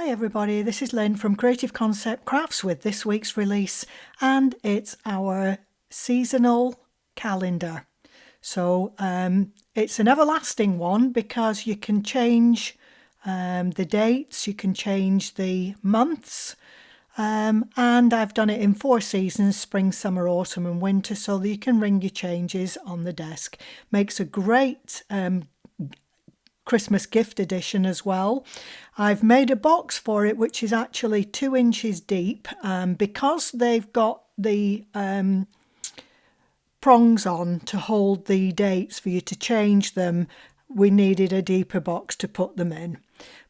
everybody, this is Lynn from Creative Concept Crafts with this week's release, and it's our seasonal calendar. So it's an everlasting one because you can change the dates, you can change the months, and I've done it in 4 seasons: spring, summer, autumn and winter, so that you can ring your changes on the desk. Makes a great Christmas gift edition as well. I've made a box for it which is actually 2 inches deep, because they've got the prongs on to hold the dates for you to change them. We needed a deeper box to put them in,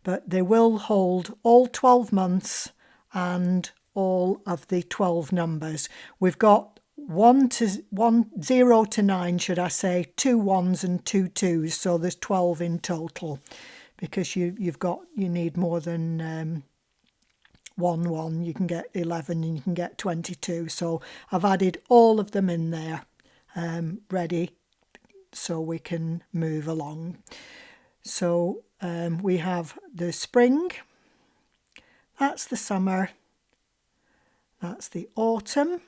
but they will hold all 12 months and all of the 12 numbers. We've got 0 to 9, should I say, 2 1s and 2 2s, so there's 12 in total, because you need more than 1 1. You can get 11 and you can get 22, so I've added all of them in there, ready so we can move along. So we have the spring, that's the summer, that's the autumn,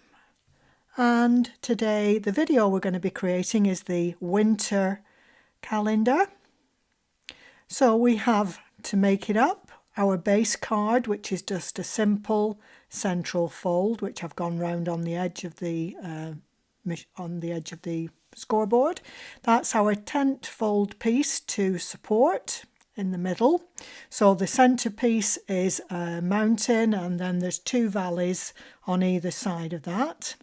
and today the video we're going to be creating is the winter calendar. So we have, to make it up, our base card, which is just a simple central fold, which I've gone round on the edge of the scoreboard. That's our tent fold piece to support in the middle. So the centerpiece is a mountain, and then there's 2 valleys on either side of that.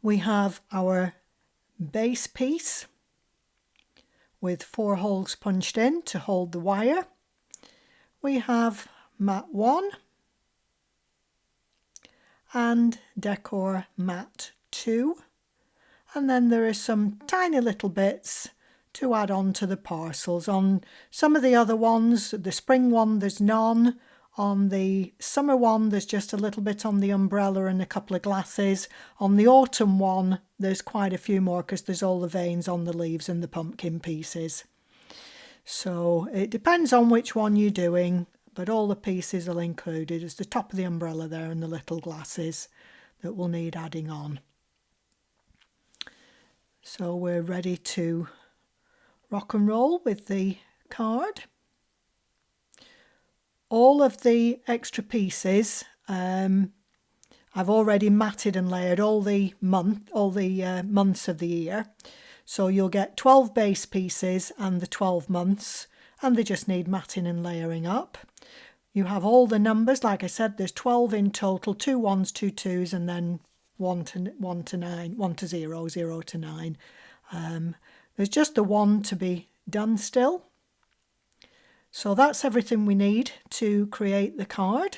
We have our base piece with 4 holes punched in to hold the wire. We have mat 1 and decor mat 2, and then there are some tiny little bits to add on to the parcels. On some of the other ones, the spring one, there's none. On the summer one, there's just a little bit on the umbrella and a couple of glasses. On the autumn one, there's quite a few more because there's all the veins on the leaves and the pumpkin pieces. So it depends on which one you're doing, but all the pieces are included. It's the top of the umbrella there and the little glasses that will need adding on. So we're ready to rock and roll with the card. All of the extra pieces, I've already matted and layered all the months of the year. So you'll get 12 base pieces and the 12 months, and they just need matting and layering up. You have all the numbers. Like I said, there's 12 in total: 2 1s, 2 2s, and then 1 to 9, 1 to 0, 0 to 9. There's just the 1 to be done still. So that's everything we need to create the card.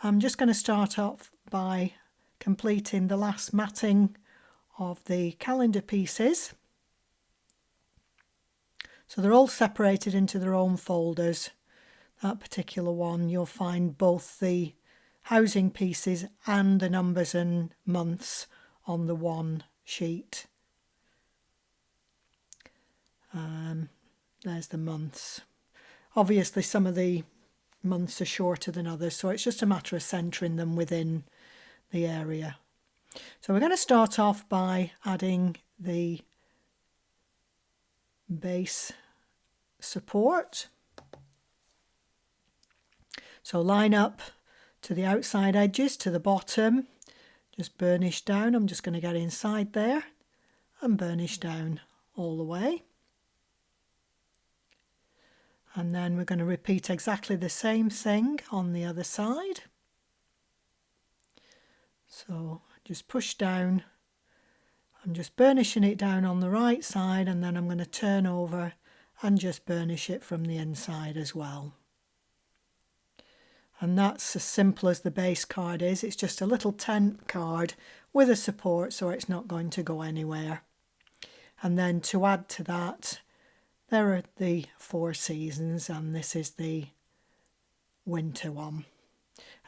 I'm just going to start off by completing the last matting of the calendar pieces. So they're all separated into their own folders. That particular one, you'll find both the housing pieces and the numbers and months on the one sheet. There's the months. Obviously some of the months are shorter than others, so it's just a matter of centering them within the area. So we're going to start off by adding the base support. So line up to the outside edges to the bottom, just burnish down. I'm just going to get inside there and burnish down all the way. And then we're going to repeat exactly the same thing on the other side. So just push down. I'm just burnishing it down on the right side, and then I'm going to turn over and just burnish it from the inside as well. And that's as simple as the base card is. It's just a little tent card with a support, so it's not going to go anywhere. And then to add to that, there are the 4 seasons, and this is the winter one.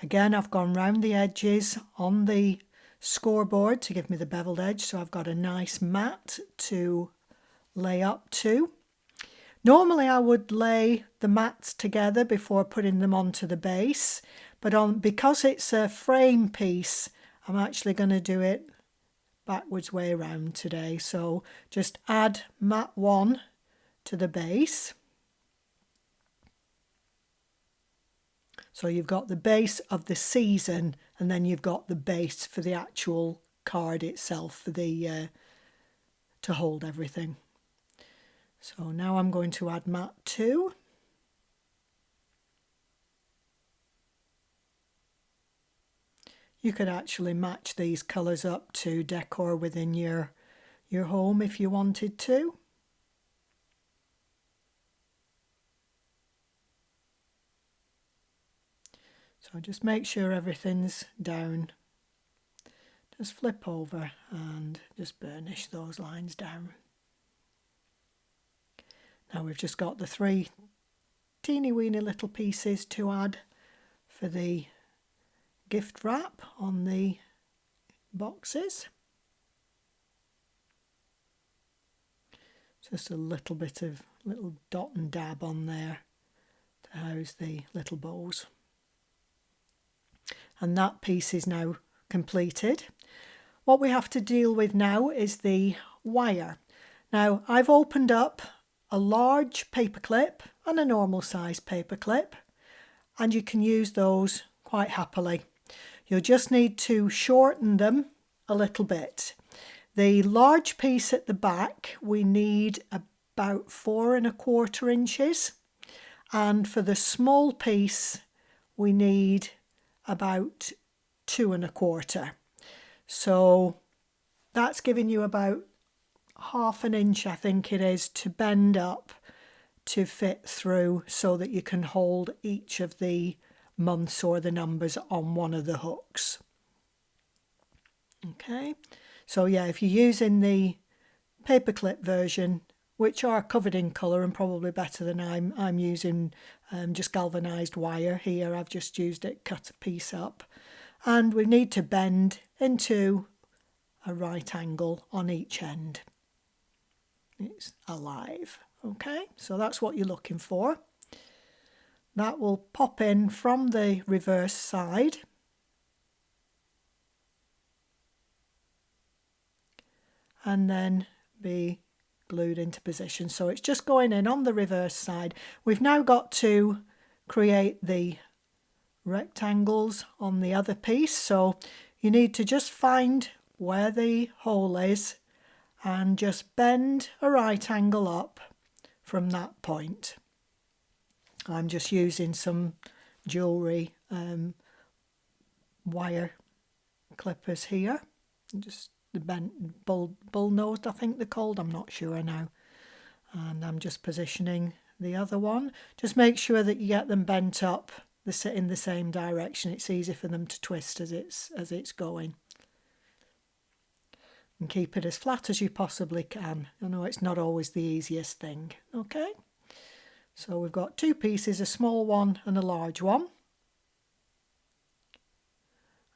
Again, I've gone round the edges on the scoreboard to give me the beveled edge, so I've got a nice mat to lay up to. Normally I would lay the mats together before putting them onto the base, but because it's a frame piece, I'm actually going to do it backwards way around today. So just add mat 1 to the base. So you've got the base of the season, and then you've got the base for the actual card itself, for the to hold everything. So now I'm going to add mat 2. You could actually match these colours up to decor within your home if you wanted to. So just make sure everything's down. Just flip over and just burnish those lines down. Now we've just got the 3 teeny weeny little pieces to add for the gift wrap on the boxes. Just a little bit of little dot and dab on there to house the little bows. And that piece is now completed. What we have to deal with now is the wire. Now I've opened up a large paper clip and a normal size paper clip, and you can use those quite happily. You'll just need to shorten them a little bit. The large piece at the back we need about 4 1/4 inches, and for the small piece we need about 2 1/4. So that's giving you about 1/2 inch, I think it is, to bend up to fit through, so that you can hold each of the months or the numbers on one of the hooks. Okay, so yeah, if you're using the paperclip version, which are covered in colour and probably better than I'm using just galvanised wire here. I've just used it, cut a piece up, and we need to bend into a right angle on each end. It's alive. Okay, so that's what you're looking for. That will pop in from the reverse side. And then be glued into position. So it's just going in on the reverse side. We've now got to create the rectangles on the other piece. So you need to just find where the hole is and just bend a right angle up from that point. I'm just using some jewellery wire clippers here. Just the bent bull-nosed, I think they're called, I'm not sure now. And I'm just positioning the other one. Just make sure that you get them bent up in the same direction. It's easy for them to twist as it's going. And keep it as flat as you possibly can. I know it's not always the easiest thing. Okay, so we've got 2 pieces, a small one and a large one.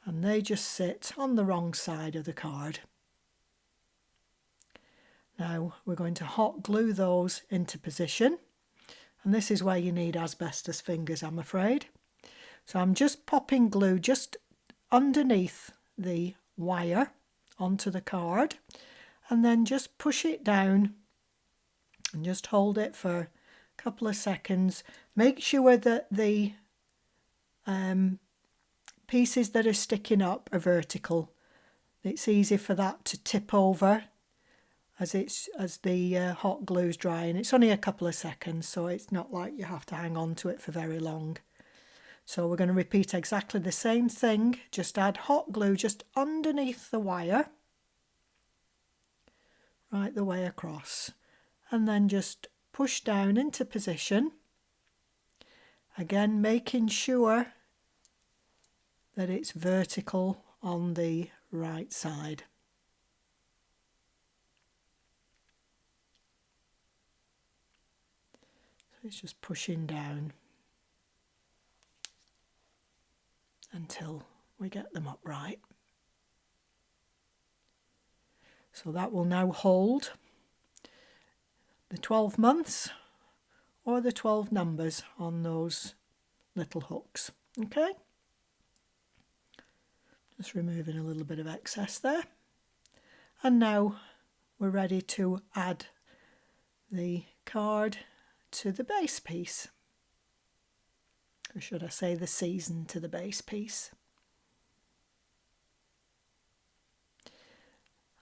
And they just sit on the wrong side of the card. Now we're going to hot glue those into position, and this is where you need asbestos fingers, I'm afraid. So I'm just popping glue just underneath the wire onto the card, and then just push it down and just hold it for a couple of seconds. Make sure that the pieces that are sticking up are vertical. It's easy for that to tip over as the hot glue is drying. It's only a couple of seconds, so it's not like you have to hang on to it for very long. So we're going to repeat exactly the same thing. Just add hot glue just underneath the wire, right the way across, and then just push down into position. Again, making sure that it's vertical on the right side. So it's just pushing down until we get them upright. So that will now hold the 12 months or the 12 numbers on those little hooks. Okay, just removing a little bit of excess there, and now we're ready to add the card to the base piece, or should I say the season to the base piece.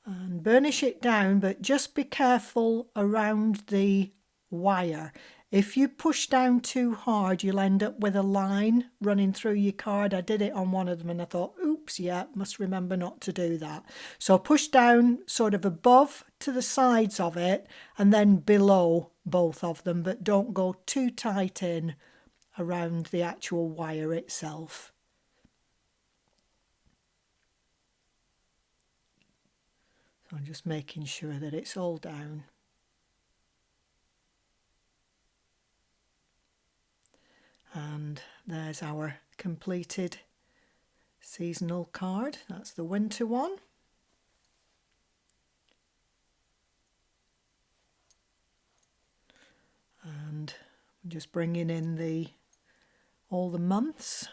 And burnish it down, but just be careful around the wire. If you push down too hard, you'll end up with a line running through your card. I did it on one of them and I thought, oops, yeah, must remember not to do that. So push down sort of above to the sides of it and then below both of them, but don't go too tight in around the actual wire itself. So I'm just making sure that it's all down. And there's our completed seasonal card. That's the winter one. And I'm just bringing in all the months.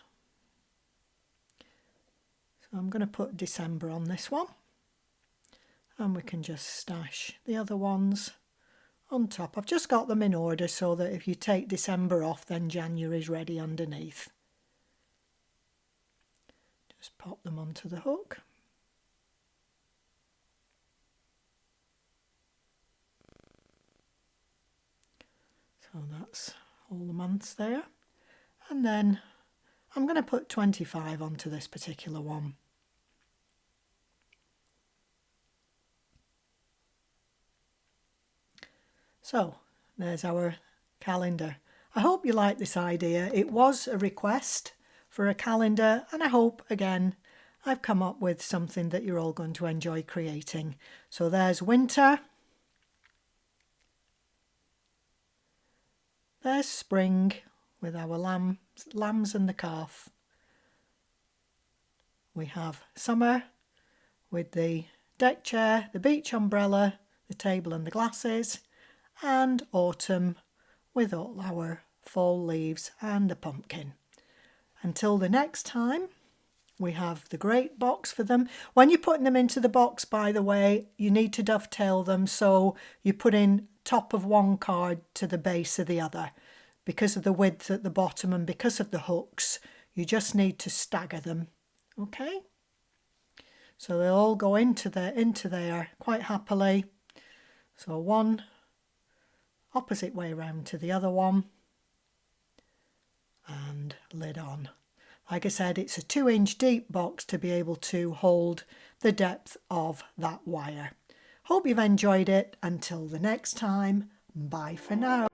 So I'm going to put December on this one. And we can just stash the other ones on top. I've just got them in order so that if you take December off, then January is ready underneath. Just pop them onto the hook. So that's all the months there. And then I'm going to put 25 onto this particular one. So there's our calendar. I hope you like this idea. It was a request for a calendar, and I hope again I've come up with something that you're all going to enjoy creating. So there's winter, there's spring with our lambs and the calf. We have summer with the deck chair, the beach umbrella, the table and the glasses, and autumn with all our fall leaves and the pumpkin. Until the next time, we have the great box for them. When you're putting them into the box, by the way, you need to dovetail them, so you put in top of one card to the base of the other. Because of the width at the bottom and because of the hooks, you just need to stagger them. Okay? So they'll all go into there quite happily. So one opposite way around to the other one, and lid on. Like I said, it's a 2-inch deep box to be able to hold the depth of that wire. Hope you've enjoyed it. Until the next time, bye for now.